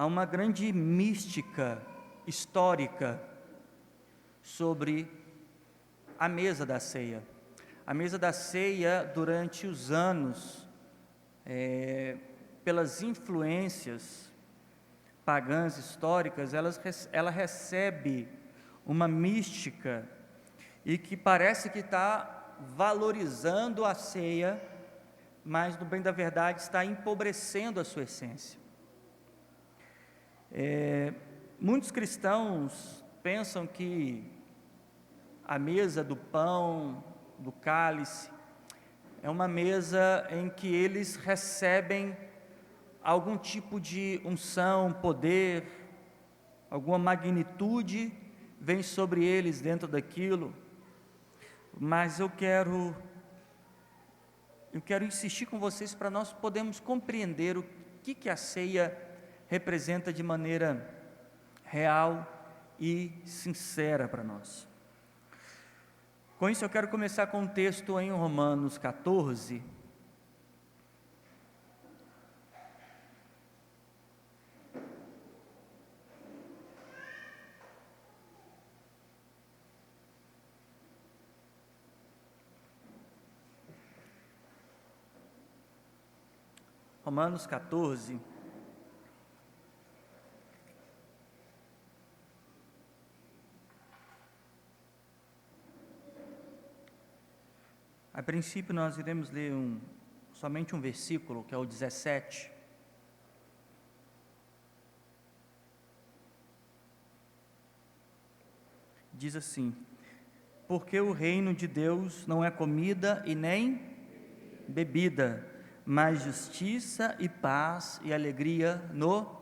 há uma grande mística histórica sobre a mesa da ceia. A mesa da ceia, durante os anos, pelas influências pagãs históricas, ela recebe uma mística e que parece que está valorizando a ceia, mas no bem da verdade está empobrecendo a sua essência. Muitos cristãos pensam que a mesa do pão, do cálice, é uma mesa em que eles recebem algum tipo de unção, poder, alguma magnitude vem sobre eles dentro daquilo, mas eu quero insistir com vocês para nós podermos compreender o que a ceia representa de maneira real e sincera para nós. Com isso eu quero começar com um texto em Romanos 14, Romanos 14, a princípio nós iremos ler somente um versículo, que é o 17. Diz assim: porque o reino de Deus não é comida e nem bebida, mas justiça e paz e alegria no...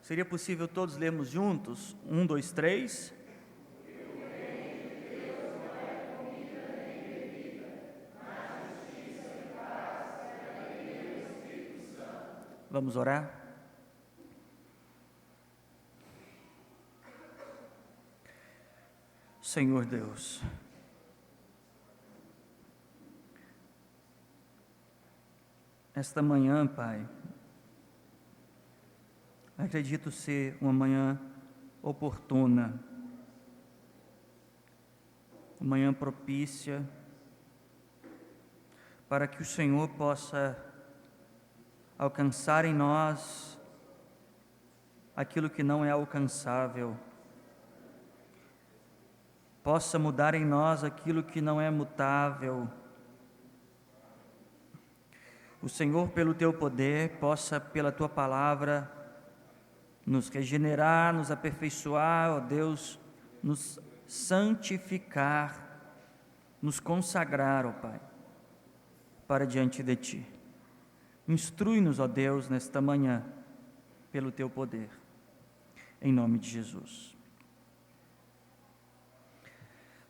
Seria possível todos lermos juntos? 1, 2, 3. Vamos orar? Senhor Deus, esta manhã, Pai, acredito ser uma manhã oportuna, uma manhã propícia, para que o Senhor possa alcançar em nós aquilo que não é alcançável, possa mudar em nós aquilo que não é mutável. O Senhor, pelo Teu poder, possa, pela Tua palavra, nos regenerar, nos aperfeiçoar, ó Deus, nos santificar, nos consagrar, ó Pai, para diante de Ti. Instrui-nos, ó Deus, nesta manhã, pelo Teu poder, em nome de Jesus.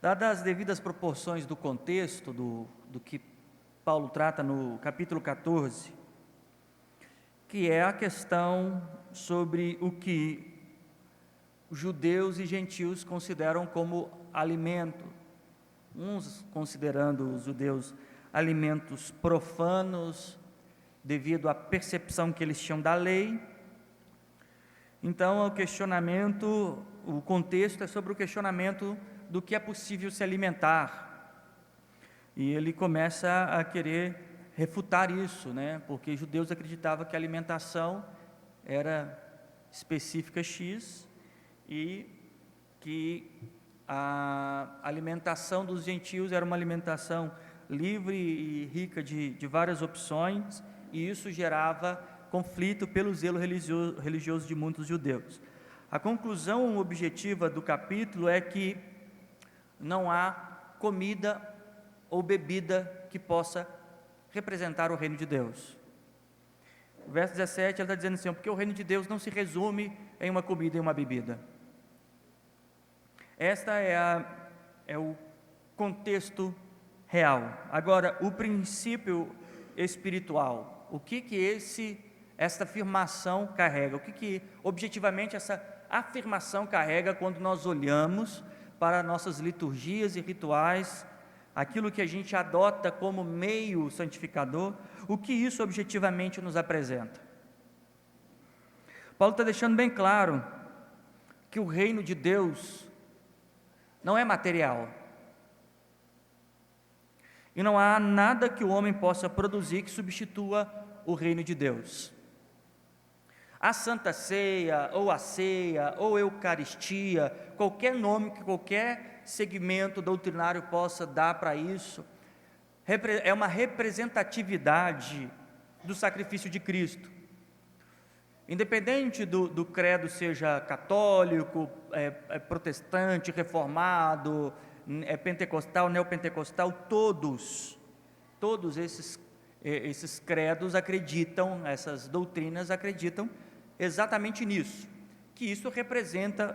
Dadas as devidas proporções do contexto do que Paulo trata no capítulo 14, que é a questão sobre o que judeus e gentios consideram como alimento, uns considerando os judeus alimentos profanos, devido à percepção que eles tinham da lei. Então, o contexto é sobre o questionamento do que é possível se alimentar. E ele começa a querer refutar isso, porque judeus acreditavam que a alimentação era específica X e que a alimentação dos gentios era uma alimentação livre e rica de várias opções, e isso gerava conflito pelo zelo religioso de muitos judeus. A conclusão objetiva do capítulo é que não há comida ou bebida que possa representar o reino de Deus. O verso 17, ele está dizendo assim: porque o reino de Deus não se resume em uma comida e uma bebida. Esta é o contexto real. Agora, o princípio espiritual, o que esta afirmação carrega? O que objetivamente essa afirmação carrega quando nós olhamos para nossas liturgias e rituais, aquilo que a gente adota como meio santificador, o que isso objetivamente nos apresenta? Paulo está deixando bem claro que o reino de Deus não é material. E não há nada que o homem possa produzir que substitua o reino de Deus. A Santa Ceia, ou a ceia, ou Eucaristia, qualquer nome que qualquer segmento doutrinário possa dar para isso, é uma representatividade do sacrifício de Cristo. Independente do credo seja católico, protestante, reformado, pentecostal, neopentecostal, todos esses credos acreditam, essas doutrinas acreditam exatamente nisso, que isso representa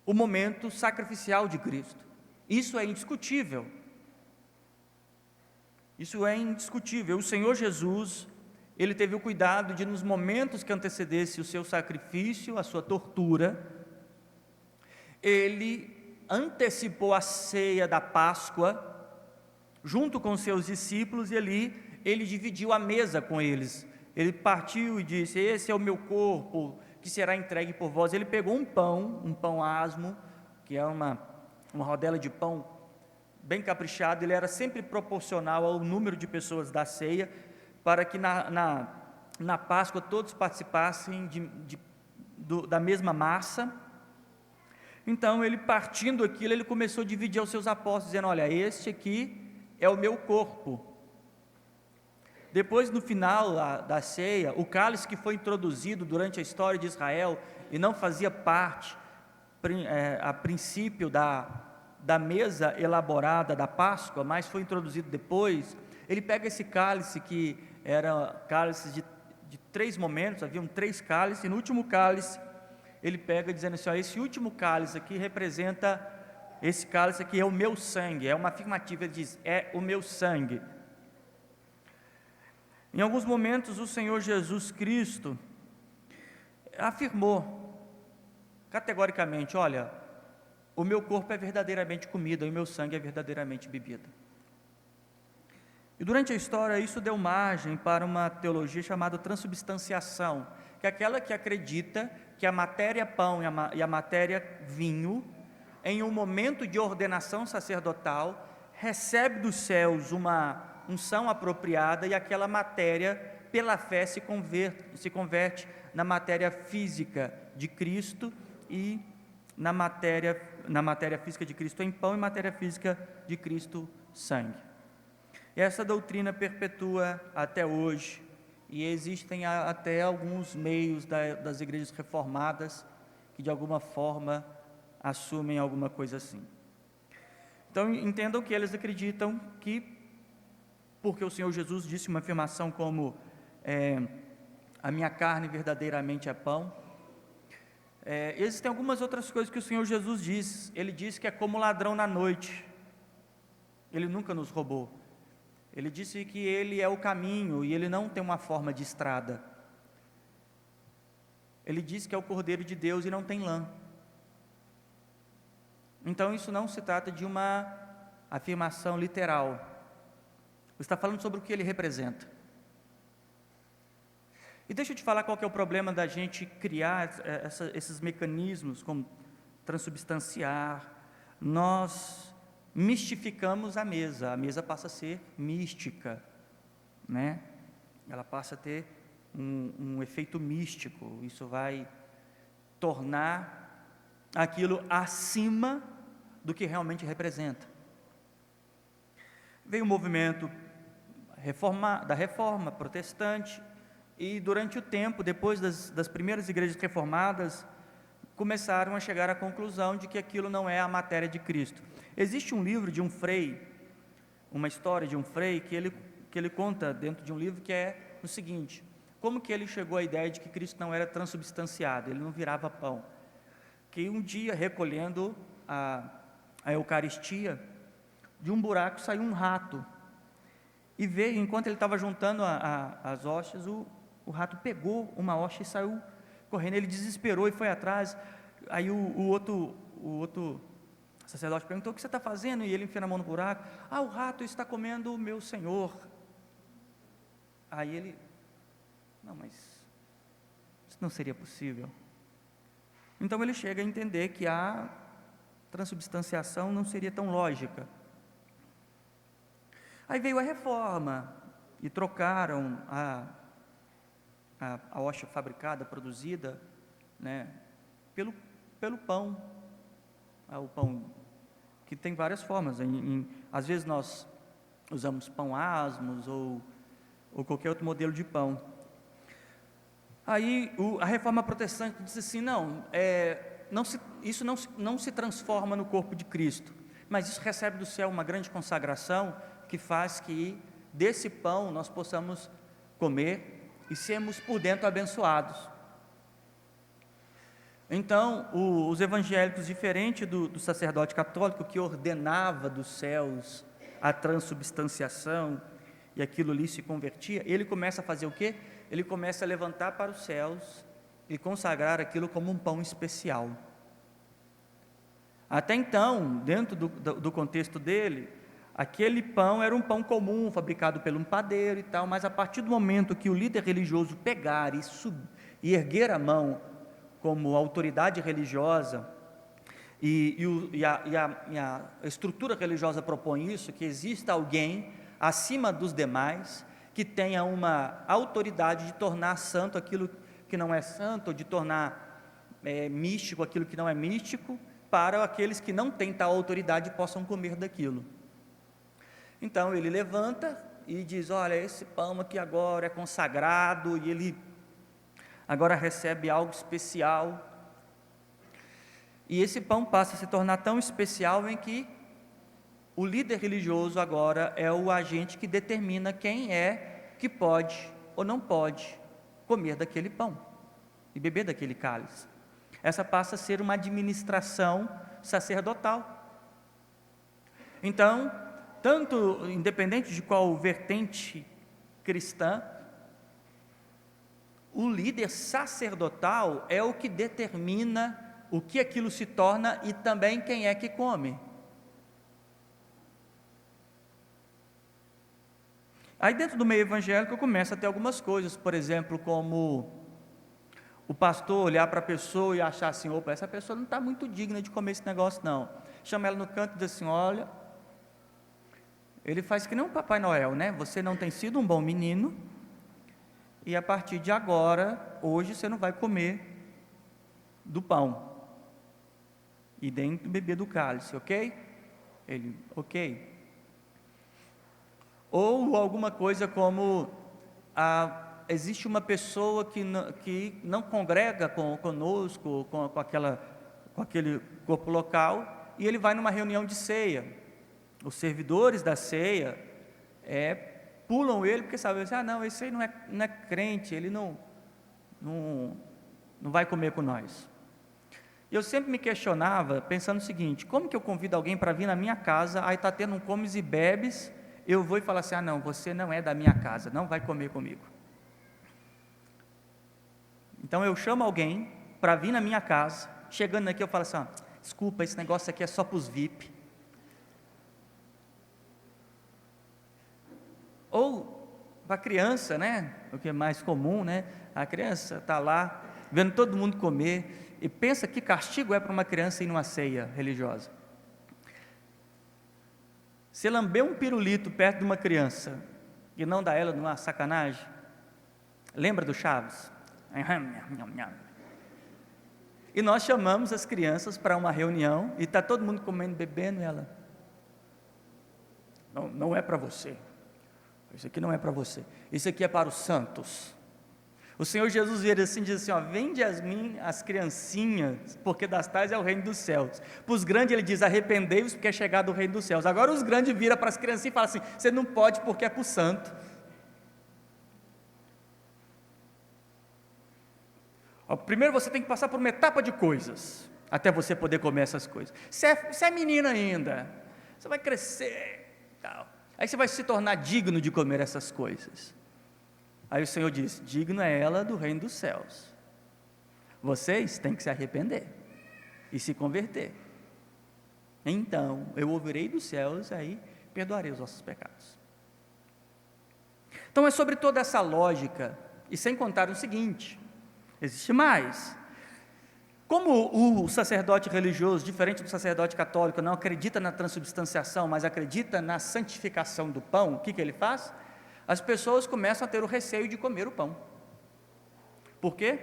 o momento sacrificial de Cristo. Isso é indiscutível. Isso é indiscutível. O Senhor Jesus, Ele teve o cuidado de, nos momentos que antecedesse o seu sacrifício, a sua tortura, Ele antecipou a ceia da Páscoa, junto com os seus discípulos, e ali Ele dividiu a mesa com eles. Ele partiu e disse: esse é o meu corpo, que será entregue por vós. Ele pegou um pão asmo, que é uma rodela de pão bem caprichado, ele era sempre proporcional ao número de pessoas da ceia, para que na Páscoa todos participassem da mesma massa. Então, ele, partindo aquilo, ele começou a dividir aos seus apóstolos, dizendo: olha, este aqui é o meu corpo. Depois, no final da ceia, o cálice que foi introduzido durante a história de Israel e não fazia parte, a princípio, da mesa elaborada da Páscoa, mas foi introduzido depois. Ele pega esse cálice, que era cálice de 3 momentos, haviam 3 cálices, e no último cálice, ele pega dizendo assim: ó, esse último cálice aqui representa, esse cálice aqui é o meu sangue, é uma afirmativa, ele diz: é o meu sangue. Em alguns momentos, o Senhor Jesus Cristo afirmou categoricamente: olha, o meu corpo é verdadeiramente comida e o meu sangue é verdadeiramente bebida. E durante a história, isso deu margem para uma teologia chamada transubstanciação, que é aquela que acredita que a matéria pão e a matéria vinho, em um momento de ordenação sacerdotal, recebe dos céus uma unção apropriada, e aquela matéria, pela fé, se converte na matéria física de Cristo, e na matéria física de Cristo em pão, e matéria física de Cristo sangue. E essa doutrina perpetua até hoje, e existem até alguns meios das igrejas reformadas que de alguma forma assumem alguma coisa assim. Então, entendam que eles acreditam que, porque o Senhor Jesus disse uma afirmação como: a minha carne verdadeiramente é pão. Existem algumas outras coisas que o Senhor Jesus diz. Ele diz que é como ladrão na noite. Ele nunca nos roubou. Ele disse que Ele é o caminho, e Ele não tem uma forma de estrada. Ele diz que é o Cordeiro de Deus e não tem lã. Então, isso não se trata de uma afirmação literal. Está falando sobre o que Ele representa. E deixa eu te falar qual que é o problema da gente criar esses mecanismos, como transubstanciar. Nós mistificamos a mesa passa a ser mística, né? Ela passa a ter um efeito místico. Isso vai tornar aquilo acima do que realmente representa. Veio o movimento da reforma protestante, e durante o tempo, depois das primeiras igrejas reformadas, começaram a chegar à conclusão de que aquilo não é a matéria de Cristo. Existe um livro de um frei, uma história de um frei, que ele conta dentro de um livro, que é o seguinte: como que ele chegou à ideia de que Cristo não era transubstanciado, ele não virava pão. Que um dia, recolhendo a Eucaristia, de um buraco saiu um rato, e veio, enquanto ele estava juntando as hóstias, o rato pegou uma hóstia e saiu correndo. Ele desesperou e foi atrás. Aí o outro sacerdote perguntou: o que você está fazendo? E ele enfia a mão no buraco: o rato está comendo o meu Senhor. Aí ele: não, mas não seria possível. Então ele chega a entender que a transubstanciação não seria tão lógica. Aí veio a reforma e trocaram a hóstia fabricada, produzida, né, pelo pão. O pão que tem várias formas. Às vezes nós usamos pão asmos ou qualquer outro modelo de pão. Aí a reforma protestante disse assim, isso não se transforma no corpo de Cristo, mas isso recebe do céu uma grande consagração que faz que desse pão nós possamos comer e sermos por dentro abençoados. Então, os evangélicos, diferente do sacerdote católico que ordenava dos céus a transubstanciação e aquilo ali se convertia, ele começa a fazer o quê? Ele começa a levantar para os céus e consagrar aquilo como um pão especial. Até então, dentro do contexto dele, aquele pão era um pão comum, fabricado por um padeiro e tal, mas a partir do momento que o líder religioso pegar e erguer a mão como autoridade religiosa, e a estrutura religiosa propõe isso, que exista alguém acima dos demais, que tenha uma autoridade de tornar santo aquilo que não é santo, ou de tornar místico aquilo que não é místico, para aqueles que não têm tal autoridade possam comer daquilo. Então ele levanta e diz, olha, esse pão aqui agora é consagrado, e ele agora recebe algo especial, e esse pão passa a se tornar tão especial em que o líder religioso agora é o agente que determina quem é que pode ou não pode comer daquele pão e beber daquele cálice. Essa passa a ser uma administração sacerdotal. Então, tanto independente de qual vertente cristã, o líder sacerdotal é o que determina o que aquilo se torna e também quem é que come. Aí dentro do meio evangélico começa a ter algumas coisas, por exemplo, como o pastor olhar para a pessoa e achar assim, opa, essa pessoa não está muito digna de comer esse negócio não. Chama ela no canto e diz assim, olha, ele faz que nem um Papai Noel, né? Você não tem sido um bom menino, e a partir de agora, hoje você não vai comer do pão e nem beber do cálice, ok? Ele, ok. Ou alguma coisa como, existe uma pessoa que não congrega conosco, com aquele corpo local, e ele vai numa reunião de ceia. Os servidores da ceia pulam ele, porque sabem assim, não, esse aí não é crente, ele não vai comer com nós. E eu sempre me questionava, pensando o seguinte, como que eu convido alguém para vir na minha casa, aí está tendo um comes e bebes, eu vou e falo assim, não, você não é da minha casa, não vai comer comigo. Então eu chamo alguém para vir na minha casa, chegando aqui eu falo assim, desculpa, esse negócio aqui é só para os VIP. Ou para a criança, né, o que é mais comum, né, a criança está lá, vendo todo mundo comer, e pensa que castigo é para uma criança ir numa ceia religiosa. Você lamber um pirulito perto de uma criança, e não dar ela numa sacanagem, lembra do Chaves? E nós chamamos as crianças para uma reunião, e está todo mundo comendo, bebendo, e ela, não é para você, isso aqui não é para você, isso aqui é para os santos. O Senhor Jesus vira assim, diz assim, vende a mim as criancinhas, porque das tais é o reino dos céus. Para os grandes ele diz, arrependei-vos, porque é chegado o reino dos céus. Agora os grandes viram para as criancinhas e falam assim, você não pode porque é para o santo. Primeiro você tem que passar por uma etapa de coisas, até você poder comer essas coisas. Você é menina ainda, você vai crescer, tal. Aí você vai se tornar digno de comer essas coisas. Aí o Senhor diz, digno é ela do reino dos céus. Vocês têm que se arrepender e se converter. Então, eu ouvirei dos céus, aí perdoarei os vossos pecados. Então é sobre toda essa lógica, e sem contar o seguinte, Existe mais. Como o sacerdote religioso, diferente do sacerdote católico, não acredita na transubstanciação, mas acredita na santificação do pão, o que ele faz? As pessoas começam a ter o receio de comer o pão. Por quê?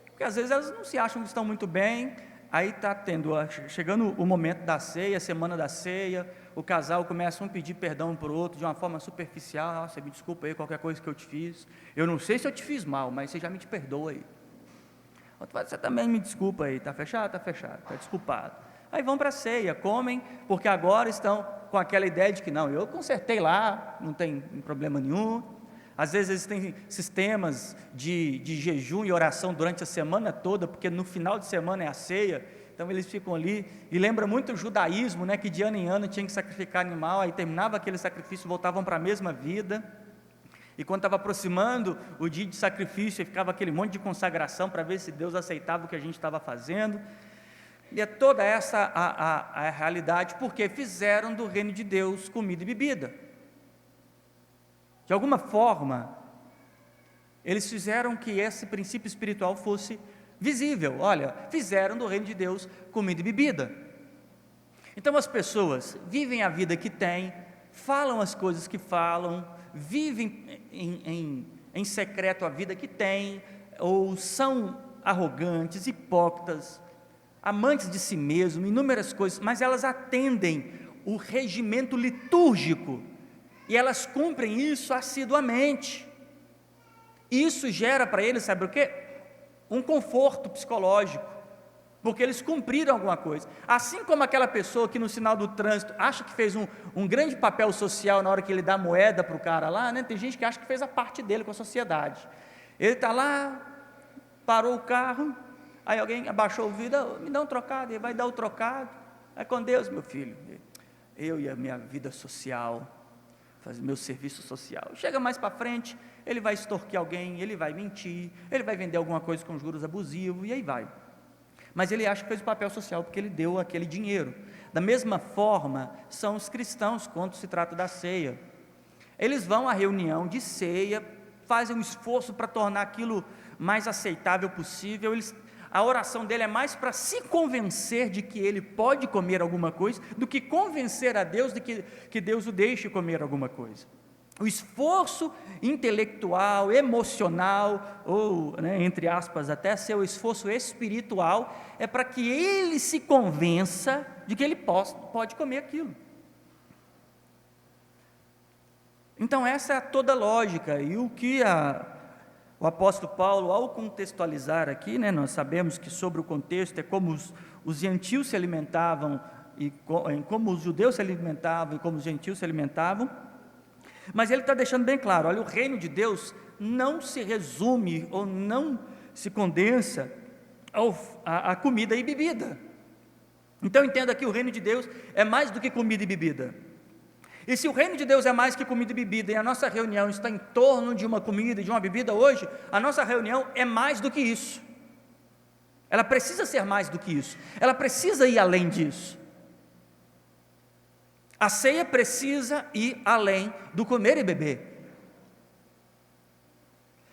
Porque às vezes elas não se acham que estão muito bem, aí está chegando o momento da ceia, a semana da ceia, o casal começa a pedir perdão um para o outro de uma forma superficial. Você me desculpa aí qualquer coisa que eu te fiz, eu não sei se eu te fiz mal, mas você já me perdoa aí. Você também me desculpa aí, está fechado? Está fechado, está desculpado. Aí vão para a ceia, comem, porque agora estão com aquela ideia de que não, eu consertei lá, não tem problema nenhum. Às vezes eles têm sistemas de jejum e oração durante a semana toda, porque no final de semana é a ceia, então eles ficam ali, e lembra muito o judaísmo, né, que de ano em ano tinha que sacrificar animal, aí terminava aquele sacrifício, voltavam para a mesma vida. E quando estava aproximando o dia de sacrifício, ficava aquele monte de consagração para ver se Deus aceitava o que a gente estava fazendo. E é toda essa a realidade, porque fizeram do reino de Deus comida e bebida. De alguma forma, eles fizeram que esse princípio espiritual fosse visível. Olha, fizeram do reino de Deus comida e bebida. Então as pessoas vivem a vida que têm, falam as coisas que falam, vivem em secreto a vida que têm, ou são arrogantes, hipócritas, amantes de si mesmo, inúmeras coisas, mas elas atendem o regimento litúrgico, e elas cumprem isso assiduamente. Isso gera para eles, sabe o quê? Um conforto psicológico, porque eles cumpriram alguma coisa. Assim como aquela pessoa que no sinal do trânsito acha que fez um grande papel social na hora que ele dá moeda para o cara lá, né? Tem gente que acha que fez a parte dele com a sociedade. Ele está lá, parou o carro, aí alguém abaixou o vidro, me dá um trocado, ele vai dar o trocado. É com Deus, meu filho, eu e a minha vida social, fazer meu serviço social. Chega mais para frente, ele vai extorquir alguém, ele vai mentir, ele vai vender alguma coisa com juros abusivos, e aí vai. Mas ele acha que fez o papel social porque ele deu aquele dinheiro. Da mesma forma, são os cristãos quando se trata da ceia. Eles vão à reunião de ceia, fazem um esforço para tornar aquilo mais aceitável possível. A oração dele é mais para se convencer de que ele pode comer alguma coisa, do que convencer a Deus de que Deus o deixe comer alguma coisa. O esforço intelectual, emocional, ou, né, entre aspas, até seu esforço espiritual, é para que ele se convença de que ele pode comer aquilo. Então essa é toda a lógica, e o que o apóstolo Paulo, ao contextualizar aqui, né, nós sabemos que sobre o contexto é como os gentios se alimentavam, e como os judeus se alimentavam, e como os gentios se alimentavam, mas ele está deixando bem claro, olha, o reino de Deus não se resume, ou não se condensa a comida e bebida. Então entenda que o reino de Deus é mais do que comida e bebida. E se o reino de Deus é mais que comida e bebida, e a nossa reunião está em torno de uma comida e de uma bebida hoje, a nossa reunião é mais do que isso. Ela precisa ser mais do que isso, ela precisa ir além disso. A ceia precisa ir além do comer e beber.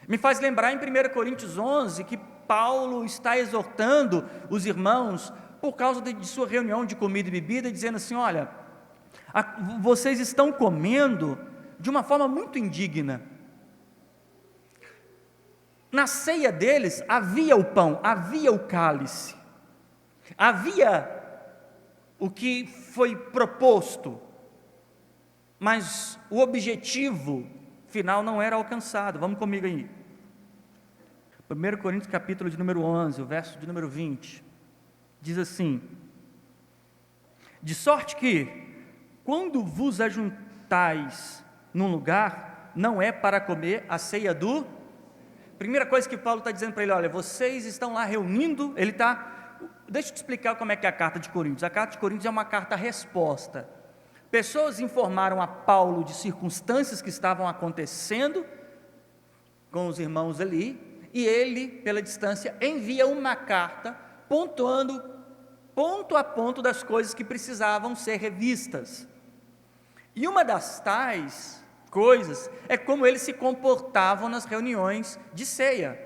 Me faz lembrar em 1 Coríntios 11, que Paulo está exortando os irmãos, por causa de sua reunião de comida e bebida, dizendo assim, olha, vocês estão comendo de uma forma muito indigna. Na ceia deles havia o pão, havia o cálice, havia o que foi proposto, mas o objetivo final não era alcançado. Vamos comigo aí. 1 Coríntios capítulo de número 11, o verso de número 20, diz assim, de sorte que, quando vos ajuntais num lugar, não é para comer a ceia do... Primeira coisa que Paulo está dizendo para ele, olha, vocês estão lá reunindo, deixa eu te explicar como é que é a carta de Coríntios. A carta de Coríntios é uma carta-resposta. Pessoas informaram a Paulo de circunstâncias que estavam acontecendo com os irmãos ali, e ele, pela distância, envia uma carta pontuando ponto a ponto das coisas que precisavam ser revistas. E uma das tais coisas é como eles se comportavam nas reuniões de ceia.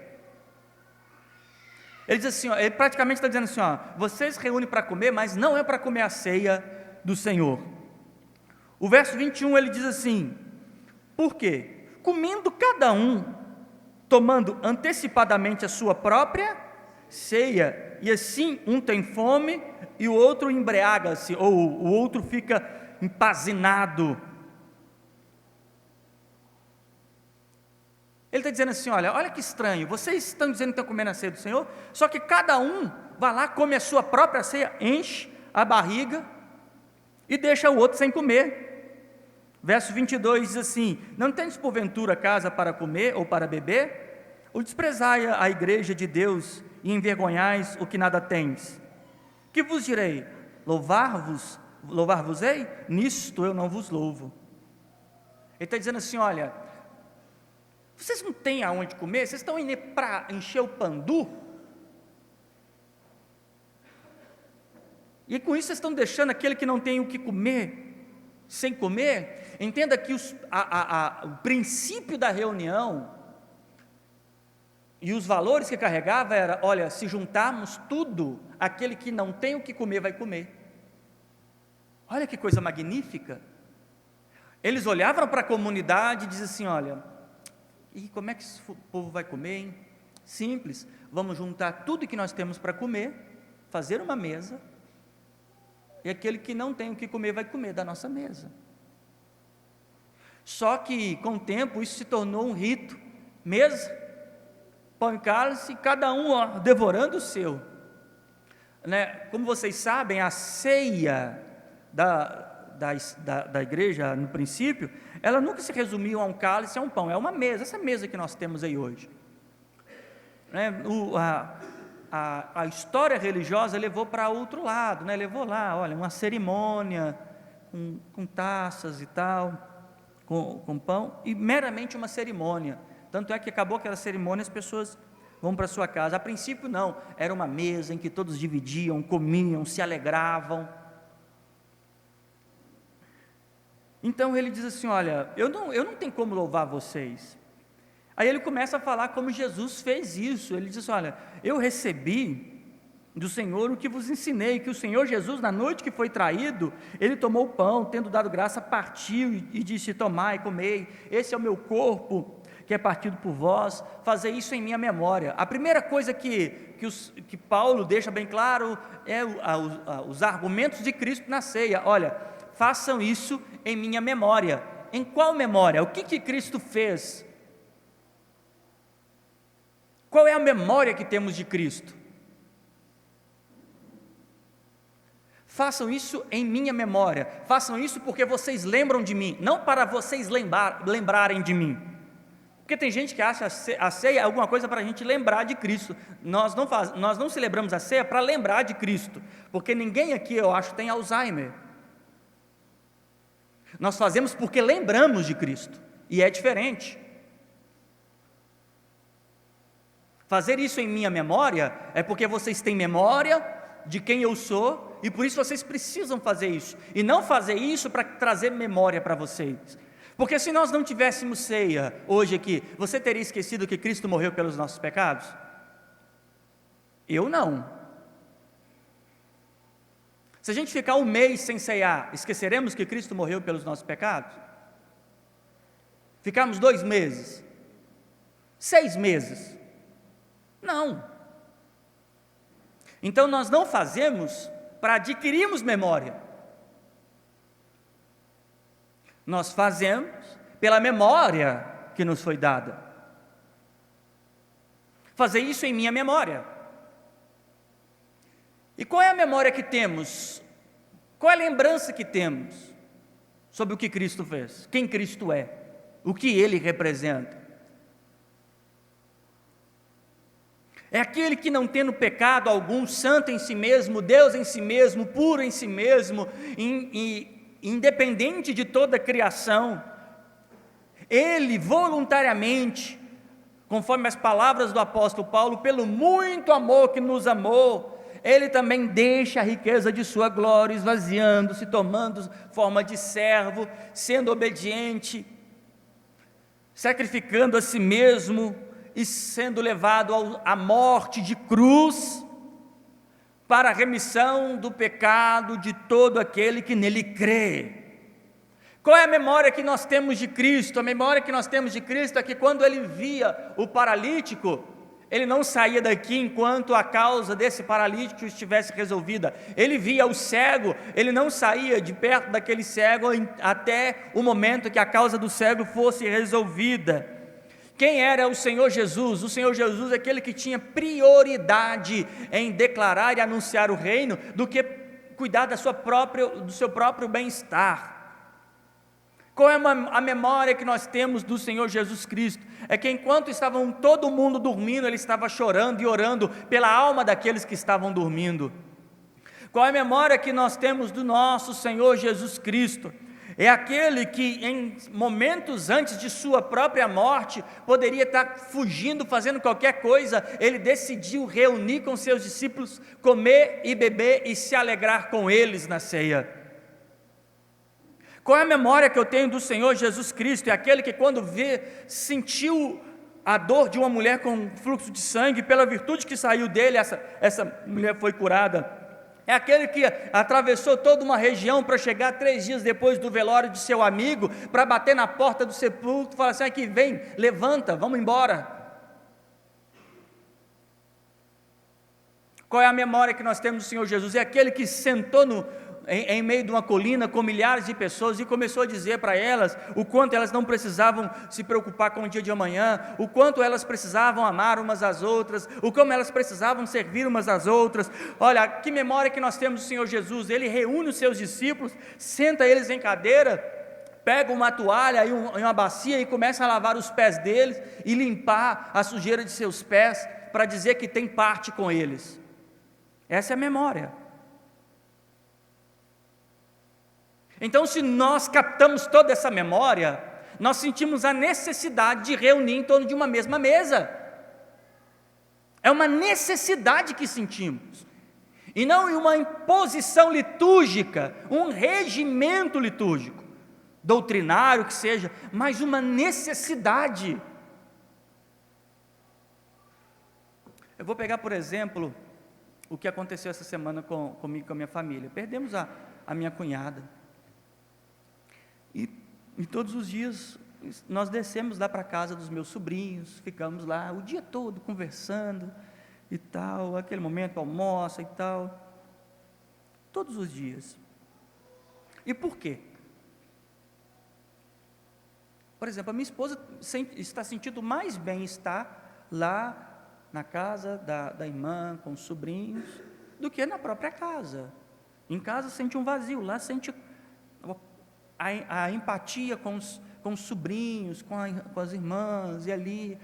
Ele diz assim, ó, ele praticamente está dizendo assim, ó, vocês reúnem para comer, mas não é para comer a ceia do Senhor. O verso 21 ele diz assim: por quê? Comendo cada um, tomando antecipadamente a sua própria ceia, e assim um tem fome e o outro embriaga-se, ou o outro fica empazinado. Ele está dizendo assim, olha que estranho, vocês estão dizendo que estão comendo a ceia do Senhor, só que cada um vai lá, come a sua própria ceia, enche a barriga e deixa o outro sem comer. Verso 22 diz assim: não tendes porventura casa para comer ou para beber? Ou desprezai a igreja de Deus e envergonhais o que nada tens? Que vos direi? Louvar-vos-ei? Nisto eu não vos louvo. Ele está dizendo assim, olha, vocês não têm aonde comer? Vocês estão indo para encher o pandu? E com isso vocês estão deixando aquele que não tem o que comer, sem comer? Entenda que o princípio da reunião e os valores que carregava era, olha, se juntarmos tudo, aquele que não tem o que comer vai comer. Olha que coisa magnífica. Eles olhavam para a comunidade e diziam assim, olha, e como é que esse povo vai comer, hein? Simples, vamos juntar tudo que nós temos para comer, fazer uma mesa, e aquele que não tem o que comer vai comer da nossa mesa. Só que com o tempo isso se tornou um rito, mesa, pão e cálice, cada um devorando o seu, né? Como vocês sabem, a ceia da igreja no princípio, ela nunca se resumiu a um cálice, a um pão, é uma mesa, essa mesa que nós temos aí hoje, né? A história religiosa levou para outro lado, né? Levou lá, olha, uma cerimônia com taças e tal, com pão, e meramente uma cerimônia. Tanto é que acabou aquela cerimônia, as pessoas vão para sua casa. A princípio não, era uma mesa em que todos dividiam, comiam, se alegravam. Então ele diz assim, olha, eu não tenho como louvar vocês. Aí ele começa a falar como Jesus fez isso. Ele diz, olha, eu recebi do Senhor o que vos ensinei, que o Senhor Jesus, na noite que foi traído, ele tomou o pão, tendo dado graça, partiu e disse, tomai, comei, esse é o meu corpo, que é partido por vós, fazer isso em minha memória. A primeira coisa que Paulo deixa bem claro é os argumentos de Cristo na ceia. Olha, façam isso em minha memória. Em qual memória? O que Cristo fez? Qual é a memória que temos de Cristo? Façam isso em minha memória. Façam isso porque vocês lembram de mim, não para vocês lembrarem de mim. Porque tem gente que acha a ceia alguma coisa para a gente lembrar de Cristo. Nós não celebramos a ceia para lembrar de Cristo, porque ninguém aqui, eu acho, tem Alzheimer. Nós fazemos porque lembramos de Cristo, e é diferente. Fazer isso em minha memória é porque vocês têm memória de quem eu sou, e por isso vocês precisam fazer isso, e não fazer isso para trazer memória para vocês. Porque se nós não tivéssemos ceia hoje aqui, você teria esquecido que Cristo morreu pelos nossos pecados? Eu não. Se a gente ficar um mês sem ceiar, esqueceremos que Cristo morreu pelos nossos pecados? Ficarmos 2 meses? 6 meses? Não. Então nós não fazemos para adquirirmos memória. Nós fazemos pela memória que nos foi dada. Fazer isso em minha memória. E qual é a memória que temos? Qual é a lembrança que temos sobre o que Cristo fez? Quem Cristo é? O que Ele representa? É aquele que não tendo pecado algum, santo em si mesmo, Deus em si mesmo, puro em si mesmo, independente de toda a criação, Ele voluntariamente, conforme as palavras do apóstolo Paulo, pelo muito amor que nos amou, Ele também deixa a riqueza de sua glória, esvaziando-se, tomando forma de servo, sendo obediente, sacrificando a si mesmo, e sendo levado à morte de cruz, para a remissão do pecado de todo aquele que nele crê. Qual é a memória que nós temos de Cristo? A memória que nós temos de Cristo é que quando ele via o paralítico, ele não saía daqui enquanto a causa desse paralítico estivesse resolvida. Ele via o cego, ele não saía de perto daquele cego até o momento que a causa do cego fosse resolvida. Quem era o Senhor Jesus? O Senhor Jesus é aquele que tinha prioridade em declarar e anunciar o reino, do que cuidar do seu próprio bem-estar. Qual é a memória que nós temos do Senhor Jesus Cristo? É que enquanto estavam todo mundo dormindo, Ele estava chorando e orando pela alma daqueles que estavam dormindo. Qual é a memória que nós temos do nosso Senhor Jesus Cristo? É aquele que em momentos antes de sua própria morte, poderia estar fugindo, fazendo qualquer coisa, Ele decidiu reunir com seus discípulos, comer e beber e se alegrar com eles na ceia. Qual é a memória que eu tenho do Senhor Jesus Cristo? É aquele que quando sentiu a dor de uma mulher com fluxo de sangue, pela virtude que saiu dele, essa mulher foi curada. É aquele que atravessou toda uma região para chegar 3 dias depois do velório de seu amigo, para bater na porta do sepulcro e falar assim: aqui, vem, levanta, vamos embora. Qual é a memória que nós temos do Senhor Jesus? É aquele que sentou em meio de uma colina com milhares de pessoas e começou a dizer para elas o quanto elas não precisavam se preocupar com o dia de amanhã, o quanto elas precisavam amar umas às outras, o como elas precisavam servir umas às outras. Olha, que memória que nós temos do Senhor Jesus. Ele reúne os seus discípulos, senta eles em cadeira, pega uma toalha e uma bacia e começa a lavar os pés deles e limpar a sujeira de seus pés, para dizer que tem parte com eles. Essa é a memória. Então, se nós captamos toda essa memória, nós sentimos a necessidade de reunir em torno de uma mesma mesa. É uma necessidade que sentimos, e não em uma imposição litúrgica, um regimento litúrgico, doutrinário que seja, mas uma necessidade. Eu vou pegar, por exemplo, o que aconteceu essa semana comigo e com a minha família. Perdemos a minha cunhada. E todos os dias nós descemos lá para a casa dos meus sobrinhos, ficamos lá o dia todo conversando e tal, aquele momento almoça e tal, todos os dias. E por quê? Por exemplo, a minha esposa está sentindo mais bem-estar lá na casa da irmã, com os sobrinhos, do que na própria casa. Em casa sente um vazio, lá sente a empatia com os sobrinhos, com as irmãs, e ali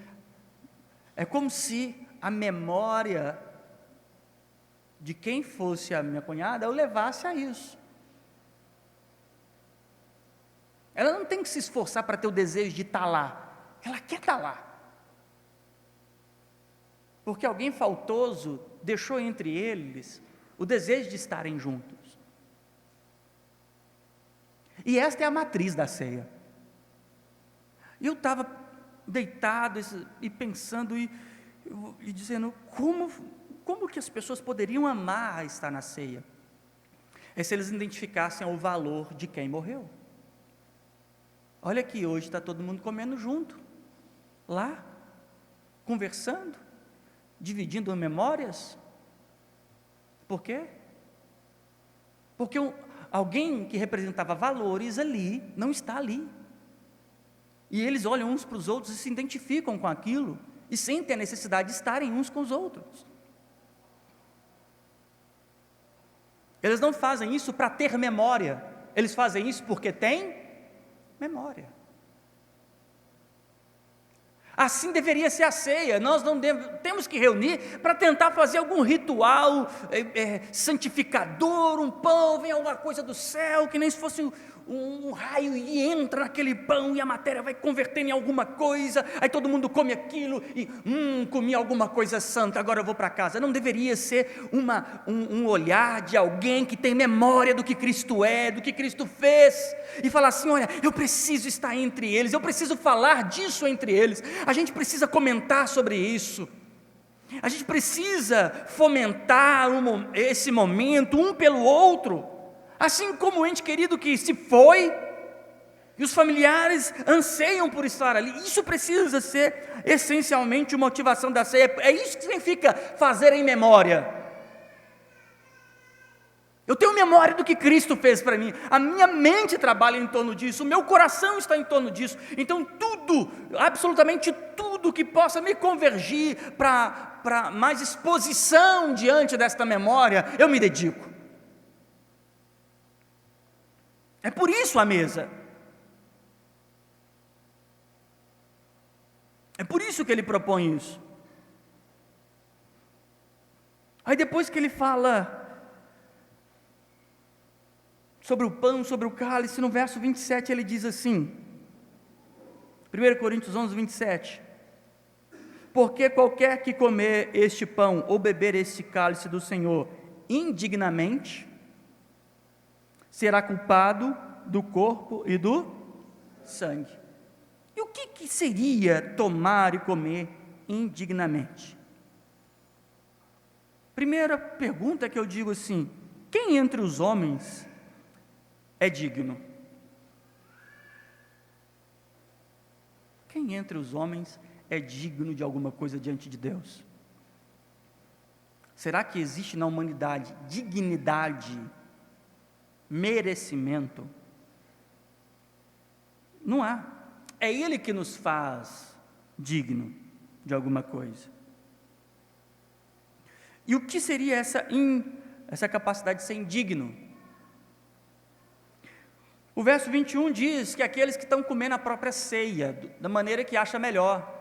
é como se a memória de quem fosse a minha cunhada eu levasse a isso. Ela não tem que se esforçar para ter o desejo de estar lá, ela quer estar lá, porque alguém faltoso deixou entre eles o desejo de estarem juntos. E esta é a matriz da ceia. E eu estava deitado e pensando e dizendo, como que as pessoas poderiam amar estar na ceia? É se eles identificassem o valor de quem morreu. Olha aqui, hoje está todo mundo comendo junto, lá, conversando, dividindo memórias. Por quê? Porque alguém que representava valores ali, não está ali. E eles olham uns para os outros e se identificam com aquilo, e sentem a necessidade de estarem uns com os outros. Eles não fazem isso para ter memória, eles fazem isso porque têm memória. Assim deveria ser a ceia. Nós não temos que reunir para tentar fazer algum ritual santificador, um pão, vem alguma coisa do céu, que nem se fosse um raio e entra naquele pão e a matéria vai convertendo em alguma coisa, aí todo mundo come aquilo e comi alguma coisa santa, agora eu vou para casa. Não deveria ser um olhar de alguém que tem memória do que Cristo é, do que Cristo fez, e falar assim: olha, eu preciso estar entre eles, eu preciso falar disso entre eles, a gente precisa comentar sobre isso, a gente precisa fomentar esse momento um pelo outro, assim como o ente querido que se foi, e os familiares anseiam por estar ali. Isso precisa ser essencialmente motivação da ceia. É isso que significa fazer em memória. Eu tenho memória do que Cristo fez para mim, a minha mente trabalha em torno disso, o meu coração está em torno disso, então tudo, absolutamente tudo que possa me convergir para mais exposição diante desta memória, eu me dedico. É por isso a mesa. É por isso que ele propõe isso. Aí depois que ele fala sobre o pão, sobre o cálice, no verso 27 ele diz assim, 1 Coríntios 11, 27, porque qualquer que comer este pão, ou beber este cálice do Senhor, indignamente, será culpado do corpo e do sangue. E o que seria tomar e comer indignamente? Primeira pergunta que eu digo assim, quem entre os homens é digno? Quem entre os homens é digno de alguma coisa diante de Deus? Será que existe na humanidade dignidade, merecimento? Não há. É Ele que nos faz digno de alguma coisa. E o que seria essa capacidade de ser indigno? O verso 21 diz que aqueles que estão comendo a própria ceia, da maneira que acha melhor.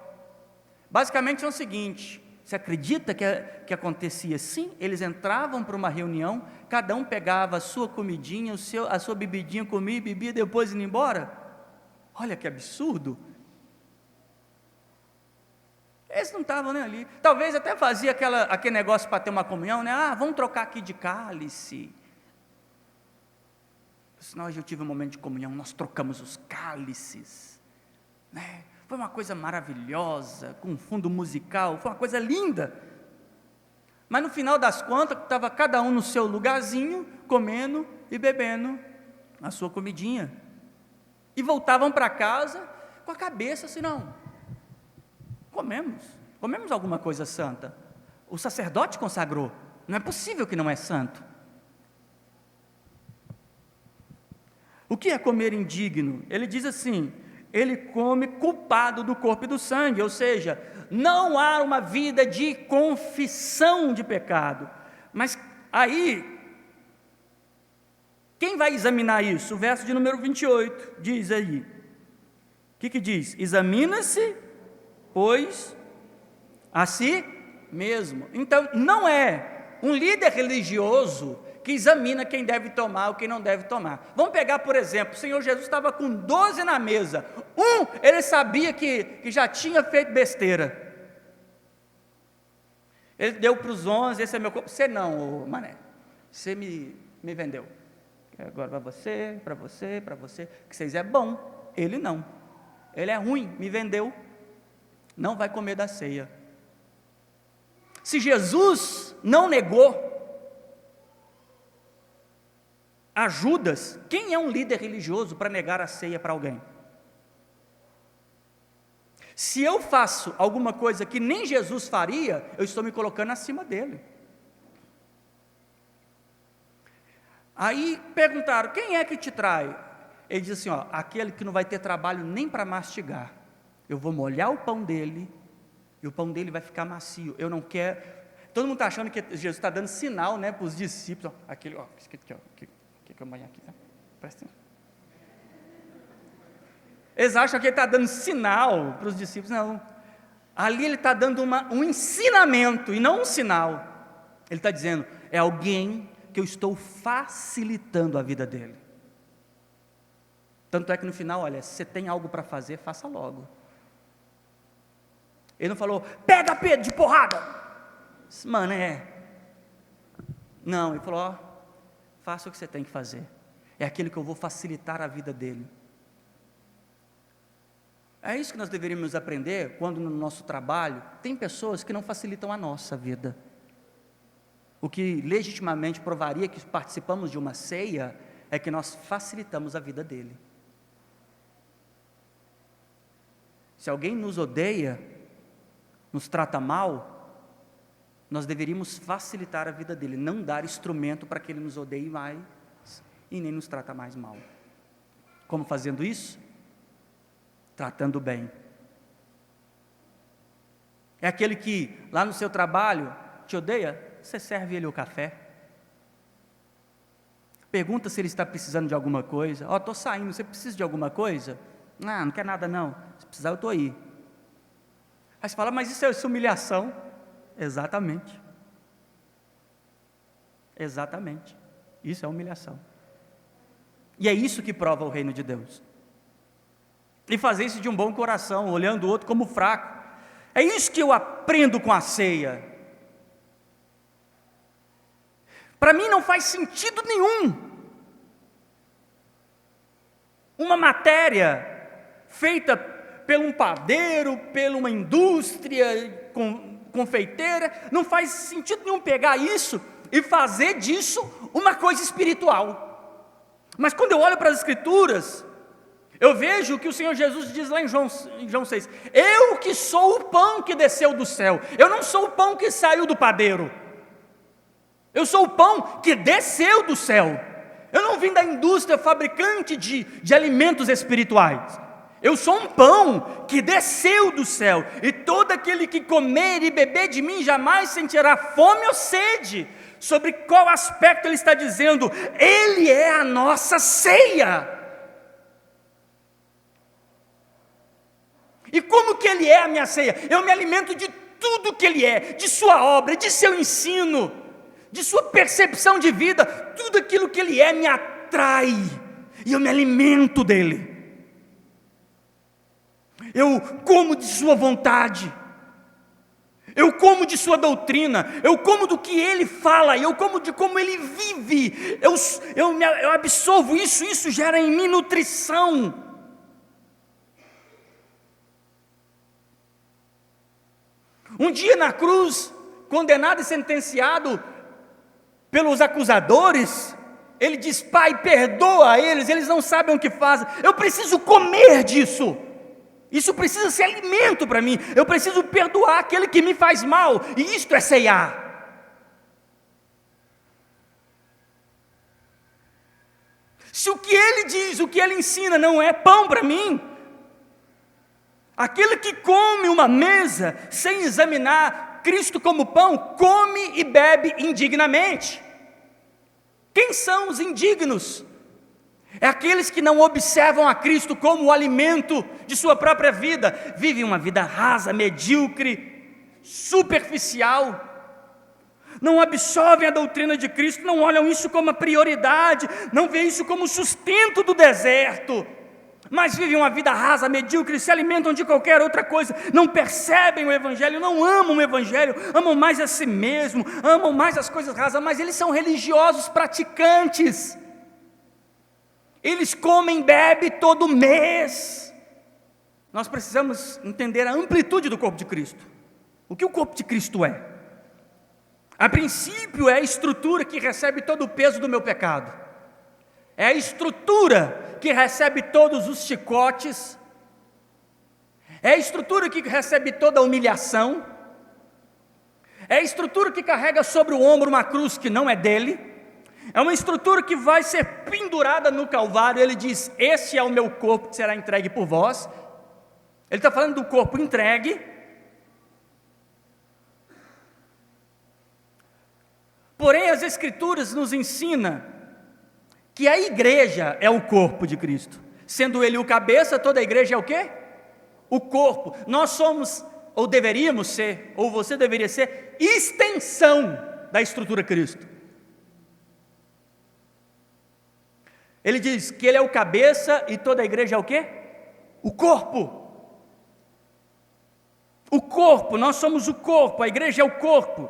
Basicamente é o seguinte: você acredita que acontecia assim? Eles entravam para uma reunião, cada um pegava a sua comidinha, a sua bebidinha, comia e bebia, depois indo embora? Olha que absurdo! Eles não estavam nem ali. Talvez até fazia aquele negócio para ter uma comunhão, né? Vamos trocar aqui de cálice. Senão hoje eu tive um momento de comunhão, nós trocamos os cálices, né? Foi uma coisa maravilhosa, com um fundo musical, foi uma coisa linda. Mas no final das contas, estava cada um no seu lugarzinho, comendo e bebendo a sua comidinha. E voltavam para casa com a cabeça assim: não, comemos alguma coisa santa. O sacerdote consagrou, não é possível que não é santo. O que é comer indigno? Ele diz assim, ele come culpado do corpo e do sangue, ou seja, não há uma vida de confissão de pecado. Mas aí, quem vai examinar isso? O verso de número 28 diz aí, o que diz? Examina-se, pois, a si mesmo. Então, não é um líder religioso que examina quem deve tomar ou quem não deve tomar. Vamos pegar, por exemplo, o Senhor Jesus estava com 12 na mesa. Ele sabia que já tinha feito besteira. Ele deu para os 11, esse é meu corpo. Você não, mané, você me vendeu. Agora para você, que vocês é bom. Ele não. Ele é ruim, me vendeu. Não vai comer da ceia. Se Jesus não negou a Judas, quem é um líder religioso para negar a ceia para alguém? Se eu faço alguma coisa que nem Jesus faria, eu estou me colocando acima dele. Aí perguntaram, quem é que te trai? Ele diz assim, aquele que não vai ter trabalho nem para mastigar. Eu vou molhar o pão dele, e o pão dele vai ficar macio. Eu não quero. Todo mundo está achando que Jesus está dando sinal, né, para os discípulos. Aquele, escrito aqui, que eu molhar aqui, tá? Presta atenção. Eles acham que ele está dando sinal para os discípulos. Não. Ali ele está dando um ensinamento e não um sinal. Ele está dizendo, é alguém que eu estou facilitando a vida dele. Tanto é que no final, olha, se você tem algo para fazer, faça logo. Ele não falou, pega Pedro de porrada. Mano, Não, ele falou, faça o que você tem que fazer. É aquilo que eu vou facilitar a vida dele. É isso que nós deveríamos aprender quando no nosso trabalho tem pessoas que não facilitam a nossa vida. O que legitimamente provaria que participamos de uma ceia é que nós facilitamos a vida dele. Se alguém nos odeia, nos trata mal, nós deveríamos facilitar a vida dele, não dar instrumento para que ele nos odeie mais e nem nos trata mais mal. Como fazendo isso? Tratando bem. É aquele que lá no seu trabalho te odeia, você serve ele o café. Pergunta se ele está precisando de alguma coisa. Estou saindo, você precisa de alguma coisa? Não quer nada não, se precisar eu estou aí. Aí você fala, mas isso é humilhação. Exatamente. Exatamente. Isso é humilhação. E é isso que prova o reino de Deus. E fazer isso de um bom coração, olhando o outro como fraco. É isso que eu aprendo com a ceia. Para mim não faz sentido nenhum uma matéria feita por um padeiro, por uma indústria confeiteira, não faz sentido nenhum pegar isso e fazer disso uma coisa espiritual. Mas quando eu olho para as Escrituras, eu vejo o que o Senhor Jesus diz lá em João 6, eu que sou o pão que desceu do céu, eu não sou o pão que saiu do padeiro, eu sou o pão que desceu do céu, eu não vim da indústria fabricante de alimentos espirituais, eu sou um pão que desceu do céu, e todo aquele que comer e beber de mim jamais sentirá fome ou sede. Sobre qual aspecto ele está dizendo? Ele é a nossa ceia. E como que ele é a minha ceia? Eu me alimento de tudo que ele é, de sua obra, de seu ensino, de sua percepção de vida, tudo aquilo que ele é me atrai, e eu me alimento dele. Eu como de sua vontade, eu como de sua doutrina, eu como do que ele fala, eu como de como ele vive, eu absorvo isso, isso gera em mim nutrição. Um dia na cruz, condenado e sentenciado pelos acusadores, ele diz, Pai, perdoa eles, eles não sabem o que fazem, eu preciso comer disso. Isso precisa ser alimento para mim. Eu preciso perdoar aquele que me faz mal. E isto é ceiar. Se o que ele diz, o que ele ensina não é pão para mim, aquele que come uma mesa sem examinar Cristo como pão, come e bebe indignamente. Quem são os indignos? É aqueles que não observam a Cristo como o alimento de sua própria vida, vivem uma vida rasa, medíocre, superficial, não absorvem a doutrina de Cristo, não olham isso como a prioridade, não veem isso como o sustento do deserto, mas vivem uma vida rasa, medíocre, se alimentam de qualquer outra coisa, não percebem o Evangelho, não amam o Evangelho, amam mais a si mesmo, amam mais as coisas rasas, mas eles são religiosos praticantes. Eles comem e bebem todo mês. Nós precisamos entender a amplitude do corpo de Cristo. O que o corpo de Cristo é? A princípio é a estrutura que recebe todo o peso do meu pecado. É a estrutura que recebe todos os chicotes. É a estrutura que recebe toda a humilhação. É a estrutura que carrega sobre o ombro uma cruz que não é dele. É uma estrutura que vai ser pendurada no Calvário. Ele diz, esse é o meu corpo que será entregue por vós. Ele está falando do corpo entregue. Porém, as Escrituras nos ensinam que a igreja é o corpo de Cristo. Sendo ele o cabeça, toda a igreja é o quê? O corpo. Nós somos, ou deveríamos ser, ou você deveria ser, extensão da estrutura Cristo. Ele diz que ele é o cabeça e toda a igreja é o quê? O corpo. O corpo, nós somos o corpo, a igreja é o corpo.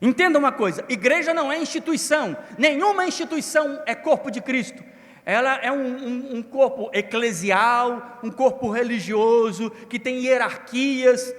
Entenda uma coisa, igreja não é instituição, nenhuma instituição é corpo de Cristo. Ela é um corpo eclesial, um corpo religioso, que tem hierarquias.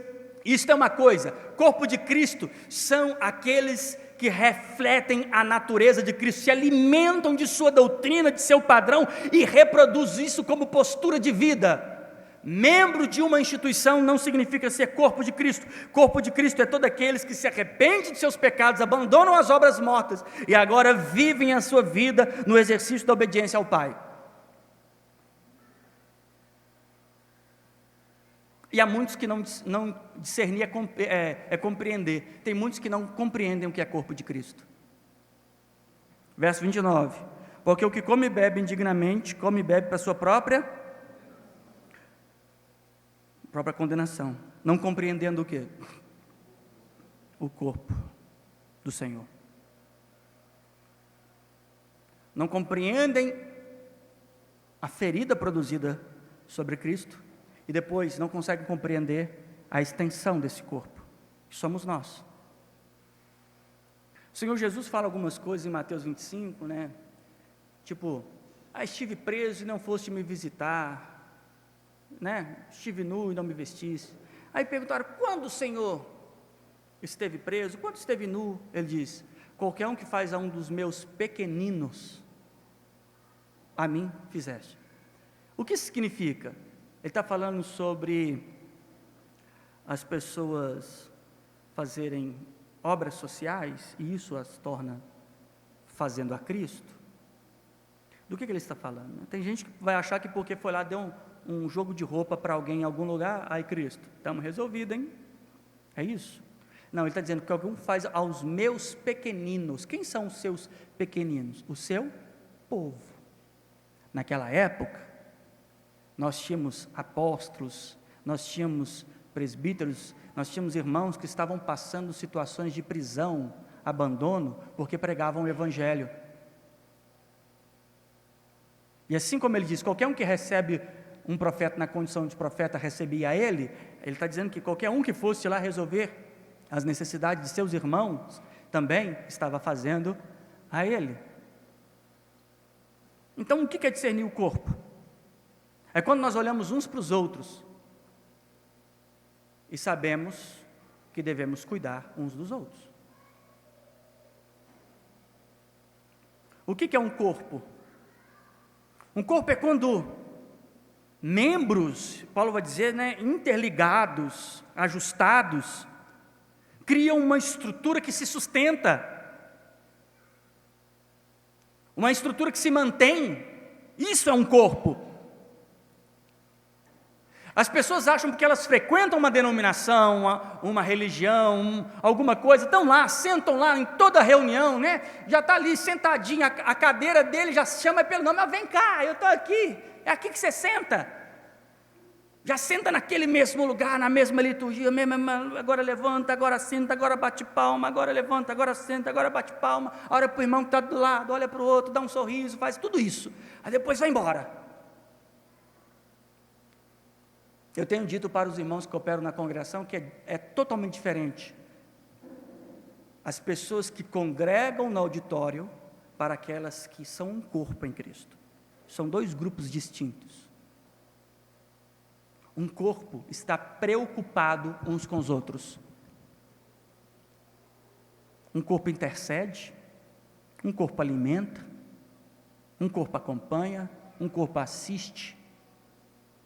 Isto é uma coisa, corpo de Cristo são aqueles que refletem a natureza de Cristo, se alimentam de sua doutrina, de seu padrão e reproduzem isso como postura de vida. Membro de uma instituição não significa ser corpo de Cristo. Corpo de Cristo é todos aqueles que se arrependem de seus pecados, abandonam as obras mortas e agora vivem a sua vida no exercício da obediência ao Pai. E há muitos que não discernir é compreender. Tem muitos que não compreendem o que é corpo de Cristo. Verso 29. Porque o que come e bebe indignamente, come e bebe para a sua própria condenação, não compreendendo o quê? O corpo do Senhor. Não compreendem a ferida produzida sobre Cristo e depois não conseguem compreender a extensão desse corpo, que somos nós. O Senhor Jesus fala algumas coisas em Mateus 25, né? Tipo, estive preso e não foste me visitar, né? Estive nu e não me vestisse. Aí perguntaram, quando o Senhor esteve preso, quando esteve nu? Ele diz, qualquer um que faz a um dos meus pequeninos, a mim fizeste. O que isso significa? Ele está falando sobre as pessoas fazerem obras sociais, e isso as torna fazendo a Cristo. Do que ele está falando? Tem gente que vai achar que porque foi lá, deu um jogo de roupa para alguém em algum lugar, ai Cristo, estamos resolvidos, hein? É isso? Não, ele está dizendo que alguém faz aos meus pequeninos. Quem são os seus pequeninos? O seu povo. Naquela época, nós tínhamos apóstolos, nós tínhamos presbíteros, nós tínhamos irmãos que estavam passando situações de prisão, abandono, porque pregavam o Evangelho. E assim como ele diz, qualquer um que recebe um profeta na condição de profeta recebia a ele está dizendo que qualquer um que fosse lá resolver as necessidades de seus irmãos, também estava fazendo a ele. Então, o que é discernir o corpo? É quando nós olhamos uns para os outros e sabemos que devemos cuidar uns dos outros. O que é um corpo? Um corpo é quando membros, Paulo vai dizer, né, interligados, ajustados, criam uma estrutura que se sustenta, uma estrutura que se mantém. Isso é um corpo. As pessoas acham que elas frequentam uma denominação, uma religião, alguma coisa, estão lá, sentam lá em toda reunião, né? Já está ali sentadinho, a cadeira dele já se chama pelo nome, mas vem cá, eu estou aqui, é aqui que você senta. Já senta naquele mesmo lugar, na mesma liturgia, agora levanta, agora senta, agora bate palma, agora levanta, agora senta, agora bate palma, olha para o irmão que está do lado, olha para o outro, dá um sorriso, faz tudo isso, aí depois vai embora. Eu tenho dito para os irmãos que operam na congregação que é totalmente diferente as pessoas que congregam no auditório para aquelas que são um corpo em Cristo. São dois grupos distintos. Um corpo está preocupado uns com os outros. Um corpo intercede, um corpo alimenta, um corpo acompanha, um corpo assiste,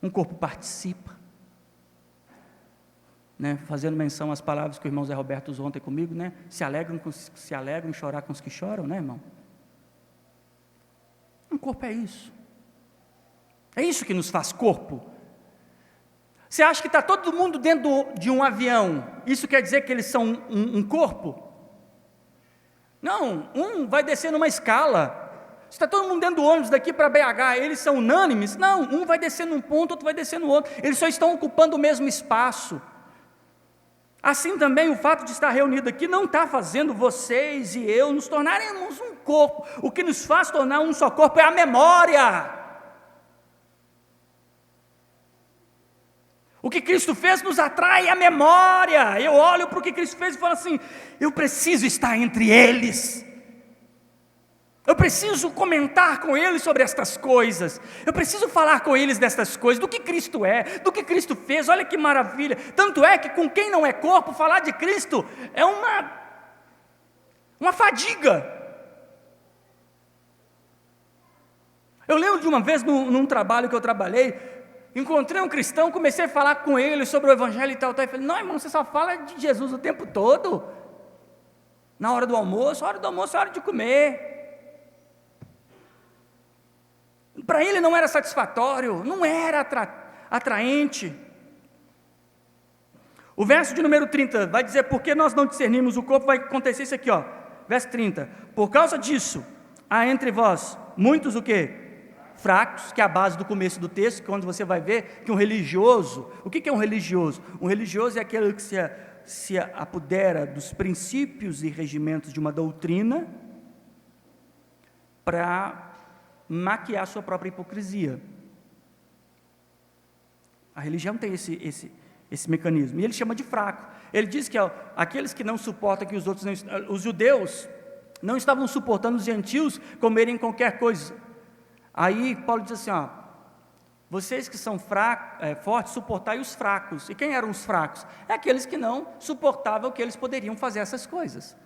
um corpo participa. Né? Fazendo menção às palavras que o irmão Zé Roberto usou ontem comigo, né? Se alegram com os que se alegram e chorar com os que choram, né, irmão? Um corpo é isso. É isso que nos faz corpo. Você acha que está todo mundo dentro de um avião, isso quer dizer que eles são um corpo? Não, um vai descer numa escala. Se está todo mundo dentro do ônibus daqui para BH, eles são unânimes? Não, um vai descer num ponto, outro vai descer no outro. Eles só estão ocupando o mesmo espaço. Assim também o fato de estar reunido aqui não está fazendo vocês e eu nos tornarmos um corpo. O que nos faz tornar um só corpo é a memória. O que Cristo fez nos atrai a memória. Eu olho para o que Cristo fez e falo assim: eu preciso estar entre eles. Eu preciso comentar com eles sobre estas coisas. Eu preciso falar com eles destas coisas, do que Cristo é, do que Cristo fez. Olha que maravilha. Tanto é que com quem não é corpo, falar de Cristo é uma fadiga. Eu lembro de uma vez num trabalho que eu trabalhei, encontrei um cristão, comecei a falar com ele sobre o evangelho e tal, e falei: não, irmão, você só fala de Jesus o tempo todo. Na hora do almoço, é hora de comer. Para ele não era satisfatório, não era atraente. O verso de número 30 vai dizer: porque nós não discernimos o corpo, vai acontecer isso aqui, ó. Verso 30, por causa disso, há entre vós muitos o quê? Fracos, que é a base do começo do texto, quando você vai ver que um religioso, o que é um religioso? Um religioso é aquele que se apodera dos princípios e regimentos de uma doutrina para maquiar sua própria hipocrisia. A religião tem esse mecanismo, e ele chama de fraco. Ele diz que aqueles que não suportam que os outros, os judeus não estavam suportando os gentios comerem qualquer coisa. Aí Paulo diz assim, ó: vocês que são fortes, suportai os fracos. E quem eram os fracos? É aqueles que não suportavam que eles poderiam fazer essas coisas.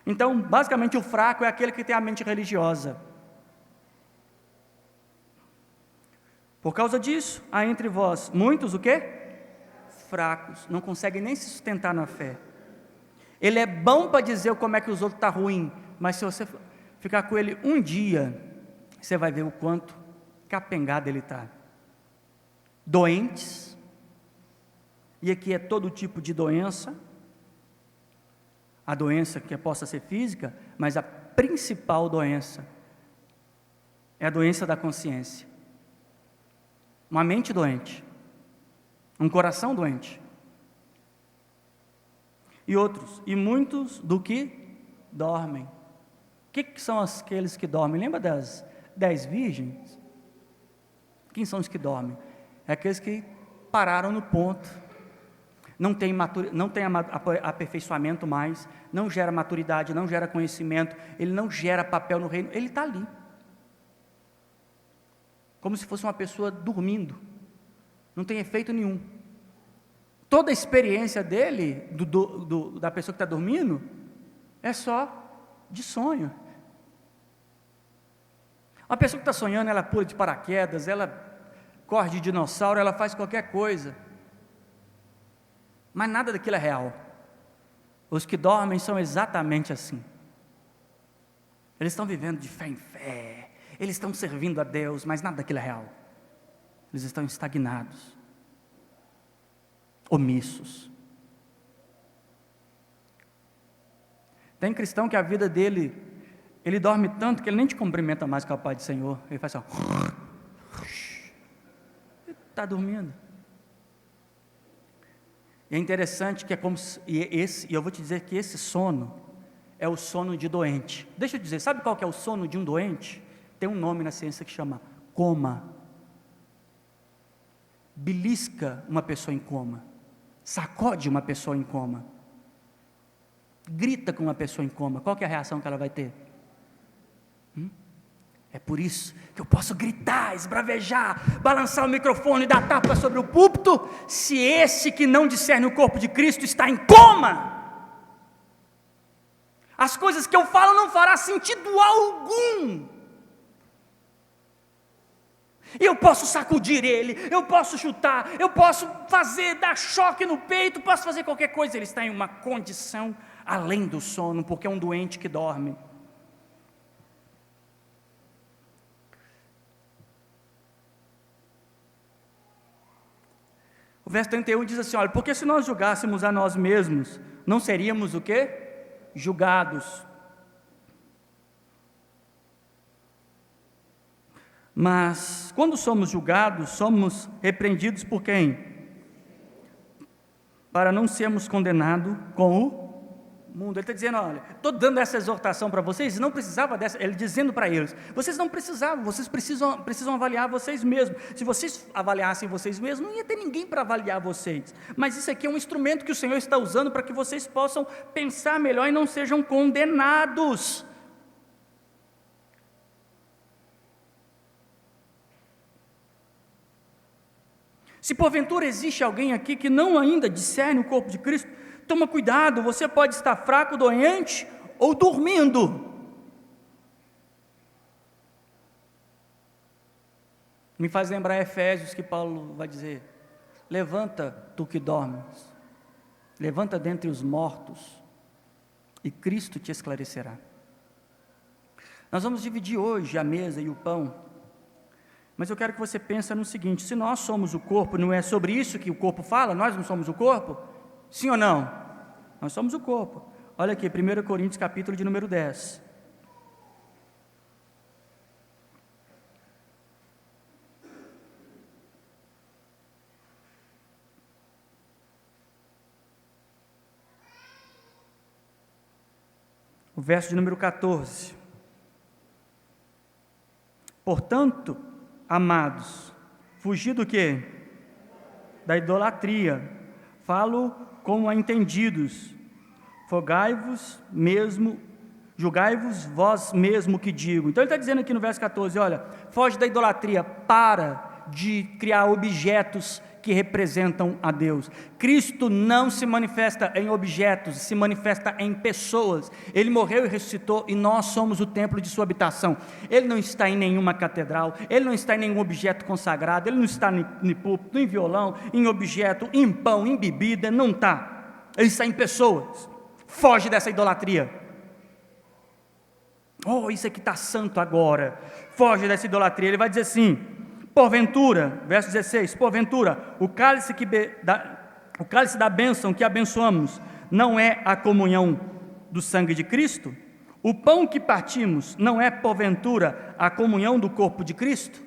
Então, basicamente, o fraco é aquele que tem a mente religiosa. Por causa disso, há entre vós muitos o quê? Fracos, não conseguem nem se sustentar na fé. Ele é bom para dizer como é que os outros estão ruins, mas se você ficar com ele um dia, você vai ver o quanto capengado ele está. Doentes, e aqui é todo tipo de doença, a doença que possa ser física, mas a principal doença é a doença da consciência. Uma mente doente, um coração doente, e outros, e muitos do que dormem. O que são aqueles que dormem? Lembra das 10 virgens? Quem são os que dormem? É aqueles que pararam no ponto, não tem aperfeiçoamento mais, não gera maturidade, não gera conhecimento, ele não gera papel no reino, ele está ali, como se fosse uma pessoa dormindo, não tem efeito nenhum. Toda a experiência dele, da pessoa que está dormindo, é só de sonho. Uma pessoa que está sonhando, ela pula de paraquedas, ela corre de dinossauro, ela faz qualquer coisa, mas nada daquilo é real. Os que dormem são exatamente assim. Eles estão vivendo de fé em fé, eles estão servindo a Deus, mas nada daquilo é real. Eles estão estagnados, omissos. Tem cristão que a vida dele, ele dorme tanto que ele nem te cumprimenta mais com a paz do Senhor. Ele faz assim, ele está dormindo. E é interessante que é como se, e eu vou te dizer que esse sono é o sono de doente. Deixa eu dizer, sabe qual que é o sono de um doente? Tem um nome na ciência que chama coma. Belisca uma pessoa em coma, sacode uma pessoa em coma, grita com uma pessoa em coma. Qual que é a reação que ela vai ter? É por isso que eu posso gritar, esbravejar, balançar o microfone e dar tapa sobre o púlpito, se esse que não discerne o corpo de Cristo está em coma. As coisas que eu falo não fará sentido algum. Eu posso sacudir ele, eu posso chutar, eu posso dar choque no peito, posso fazer qualquer coisa. Ele está em uma condição além do sono, porque é um doente que dorme. O verso 31 diz assim, olha: porque se nós julgássemos a nós mesmos, não seríamos o quê? Julgados. Mas, quando somos julgados, somos repreendidos por quem? Para não sermos condenados com o mundo. Ele está dizendo, olha, estou dando essa exortação para vocês, não precisava dessa, ele dizendo para eles, vocês não precisavam, vocês precisam avaliar vocês mesmos. Se vocês avaliassem vocês mesmos, não ia ter ninguém para avaliar vocês. Mas isso aqui é um instrumento que o Senhor está usando para que vocês possam pensar melhor e não sejam condenados. Se porventura existe alguém aqui que não ainda discerne o corpo de Cristo, toma cuidado, você pode estar fraco, doente ou dormindo. Me faz lembrar Efésios, que Paulo vai dizer, levanta tu que dormes, levanta dentre os mortos, e Cristo te esclarecerá. Nós vamos dividir hoje a mesa e o pão, mas eu quero que você pense no seguinte, se nós somos o corpo, não é sobre isso que o corpo fala? Nós não somos o corpo? Sim ou não? Nós somos o corpo. Olha aqui, 1 Coríntios capítulo de número 10. O verso de número 14. Portanto, amados, fugir do quê? Da idolatria. Falo como a entendidos. Julgai-vos vós mesmo que digo. Então ele está dizendo aqui no verso 14, olha, foge da idolatria, para de criar objetos que representam a Deus. Cristo não se manifesta em objetos, se manifesta em pessoas. Ele morreu e ressuscitou e nós somos o templo de sua habitação. Ele não está em nenhuma catedral, ele não está em nenhum objeto consagrado, ele não está em púlpito, em violão, em objeto, em pão, em bebida, não está. Ele está em pessoas. Foge dessa idolatria. Oh, isso aqui está santo agora. Foge dessa idolatria. Ele vai dizer assim, porventura, verso 16, porventura, o cálice da bênção que abençoamos não é a comunhão do sangue de Cristo? O pão que partimos não é, porventura, a comunhão do corpo de Cristo?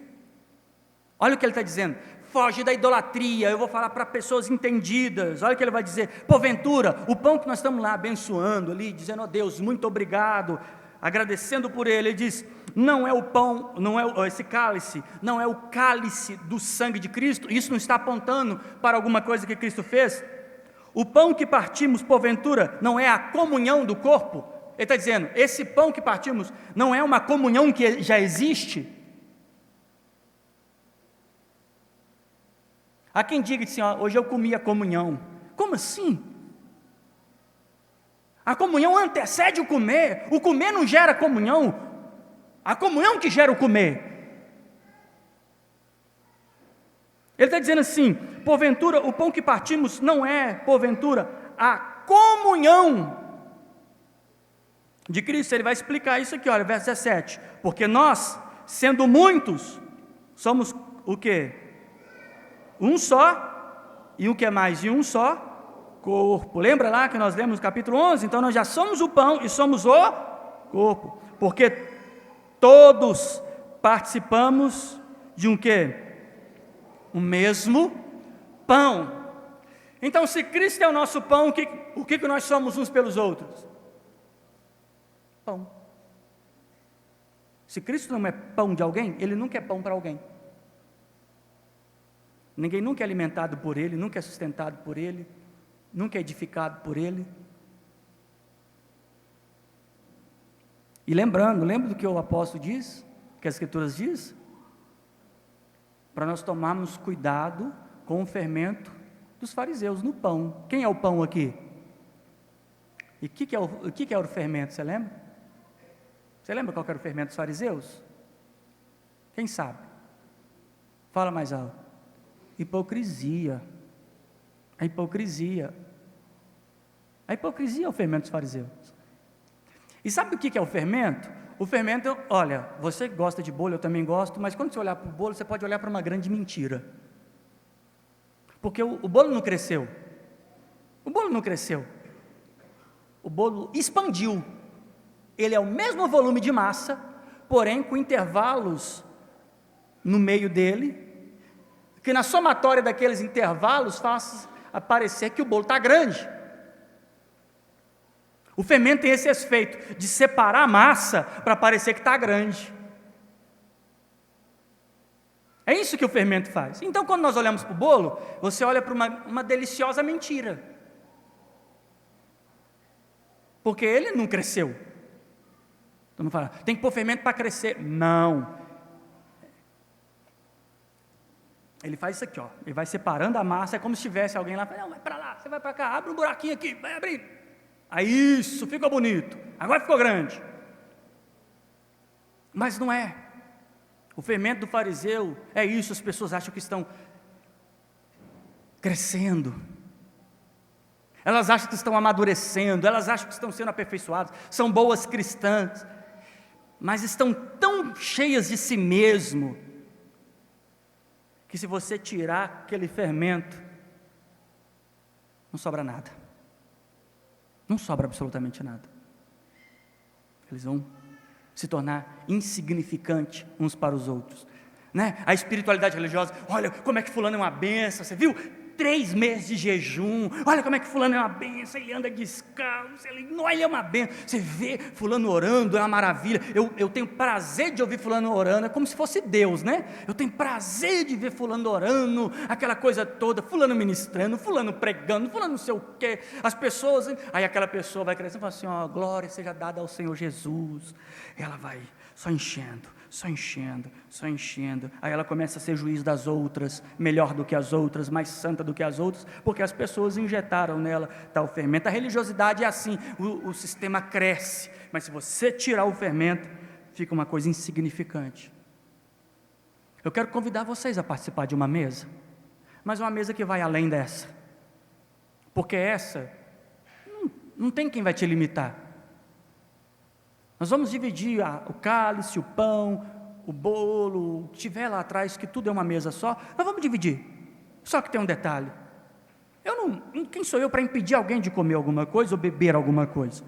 Olha o que ele está dizendo, foge da idolatria. Eu vou falar para pessoas entendidas. Olha o que ele vai dizer, porventura, o pão que nós estamos lá abençoando ali, dizendo, ó Deus, muito obrigado, agradecendo por ele diz, não é o pão, não é esse cálice, não é o cálice do sangue de Cristo, isso não está apontando para alguma coisa que Cristo fez. O pão que partimos, porventura, não é a comunhão do corpo? Ele está dizendo, esse pão que partimos não é uma comunhão que já existe? Há quem diga assim, ó, hoje eu comi a comunhão. Como assim? A comunhão antecede o comer não gera comunhão, a comunhão que gera o comer. Ele está dizendo assim, porventura, o pão que partimos não é, porventura, a comunhão de Cristo. Ele vai explicar isso aqui, olha, verso 17, porque nós, sendo muitos, somos o quê? Um só, e o que é mais? E um só corpo. Lembra lá que nós lemos no capítulo 11? Então nós já somos o pão e somos o corpo, porque todos participamos de um quê? O mesmo pão. Então se Cristo é o nosso pão, o que nós somos uns pelos outros? Pão. Se Cristo não é pão de alguém, Ele nunca é pão para alguém. Ninguém nunca é alimentado por Ele, nunca é sustentado por Ele, nunca é edificado por Ele. E lembra do que o apóstolo diz, que as Escrituras diz? Para nós tomarmos cuidado com o fermento dos fariseus no pão. Quem é o pão aqui? E o que é o fermento, você lembra? Você lembra qual era o fermento dos fariseus? Quem sabe? Fala mais alto. Hipocrisia. A hipocrisia é o fermento dos fariseus. E sabe o que é o fermento? O fermento, olha, você gosta de bolo, eu também gosto, mas quando você olhar para o bolo, você pode olhar para uma grande mentira. Porque o bolo não cresceu. O bolo não cresceu. O bolo expandiu. Ele é o mesmo volume de massa, porém com intervalos no meio dele, que na somatória daqueles intervalos faz aparecer que o bolo está grande. O fermento tem esse efeito de separar a massa para parecer que está grande. É isso que o fermento faz. Então, quando nós olhamos para o bolo, você olha para uma deliciosa mentira. Porque ele não cresceu. Todo mundo fala, tem que pôr fermento para crescer. Não. Ele faz isso aqui, ó. Ele vai separando a massa, é como se tivesse alguém lá, não, vai para lá, você vai para cá, abre um buraquinho aqui, vai abrir. Aí isso, ficou bonito, agora ficou grande. Mas não é. O fermento do fariseu é isso, as pessoas acham que estão crescendo. Elas acham que estão amadurecendo, elas acham que estão sendo aperfeiçoadas, são boas cristãs, mas estão tão cheias de si mesmo, que se você tirar aquele fermento, não sobra nada. Não sobra absolutamente nada. Eles vão se tornar insignificantes uns para os outros, né? A espiritualidade religiosa, olha como é que fulano é uma benção, você viu? 3 meses de jejum, olha como é que fulano é uma benção, ele anda descalço, ele é uma benção, você vê fulano orando, é uma maravilha, eu tenho prazer de ouvir fulano orando, é como se fosse Deus, né? Eu tenho prazer de ver fulano orando, aquela coisa toda, fulano ministrando, fulano pregando, fulano não sei o quê, as pessoas, aí aquela pessoa vai crescendo e fala assim, ó, glória seja dada ao Senhor Jesus, ela vai só enchendo, aí ela começa a ser juiz das outras, melhor do que as outras, mais santa do que as outras, porque as pessoas injetaram nela tal fermento. A religiosidade é assim, o sistema cresce, mas se você tirar o fermento, fica uma coisa insignificante. Eu quero convidar vocês a participar de uma mesa, mas uma mesa que vai além dessa, porque essa, não tem quem vai te limitar. Nós vamos dividir o cálice, o pão, o bolo, o que tiver lá atrás, que tudo é uma mesa só, nós vamos dividir. Só que tem um detalhe. Quem sou eu para impedir alguém de comer alguma coisa ou beber alguma coisa?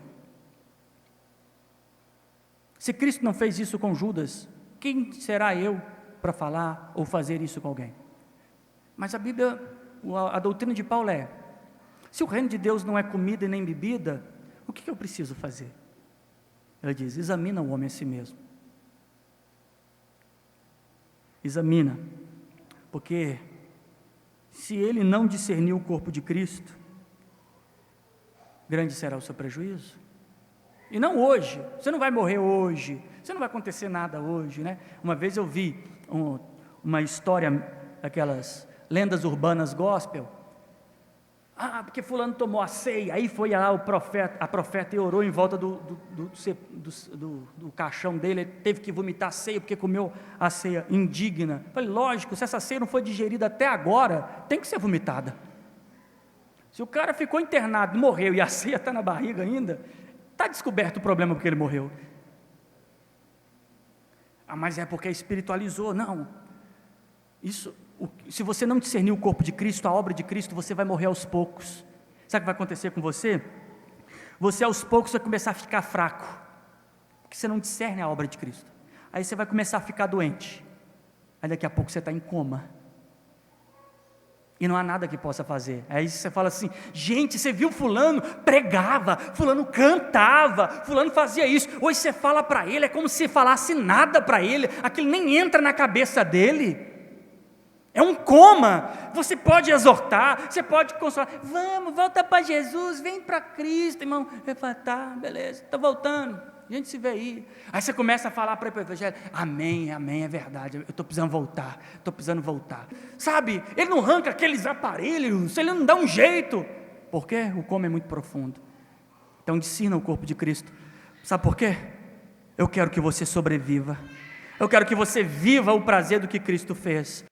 Se Cristo não fez isso com Judas, quem será eu para falar ou fazer isso com alguém? Mas a Bíblia, a doutrina de Paulo é, se o reino de Deus não é comida e nem bebida, o que eu preciso fazer? Ela diz, examina o homem a si mesmo. Examina, porque se ele não discernir o corpo de Cristo, grande será o seu prejuízo. E não hoje, você não vai morrer hoje, você não vai acontecer nada hoje, né? Uma vez eu vi uma história, aquelas lendas urbanas gospel, porque fulano tomou a ceia, aí foi lá a profeta e orou em volta do caixão dele, ele teve que vomitar a ceia, porque comeu a ceia indigna. Falei, lógico, se essa ceia não foi digerida até agora, tem que ser vomitada. Se o cara ficou internado, morreu, e a ceia está na barriga ainda, está descoberto o problema porque ele morreu. Mas é porque espiritualizou, não, se você não discernir o corpo de Cristo, a obra de Cristo, você vai morrer aos poucos. Sabe o que vai acontecer com você? Você aos poucos vai começar a ficar fraco, porque você não discerne a obra de Cristo. Aí você vai começar a ficar doente, aí daqui a pouco você está em coma, e não há nada que possa fazer. Aí você fala assim, gente, você viu fulano pregava, fulano cantava, fulano fazia isso, hoje você fala para ele, é como se falasse nada para ele, aquilo nem entra na cabeça dele. É um coma. Você pode exortar, você pode consolar, vamos, volta para Jesus, vem para Cristo, irmão. Ele fala, tá, beleza, estou voltando, a gente se vê aí. Aí você começa a falar para o evangelho, amém, é verdade, eu estou precisando voltar, sabe, ele não arranca aqueles aparelhos, ele não dá um jeito, porque o coma é muito profundo. Então discirna o corpo de Cristo, sabe por quê? Eu quero que você sobreviva, eu quero que você viva o prazer do que Cristo fez.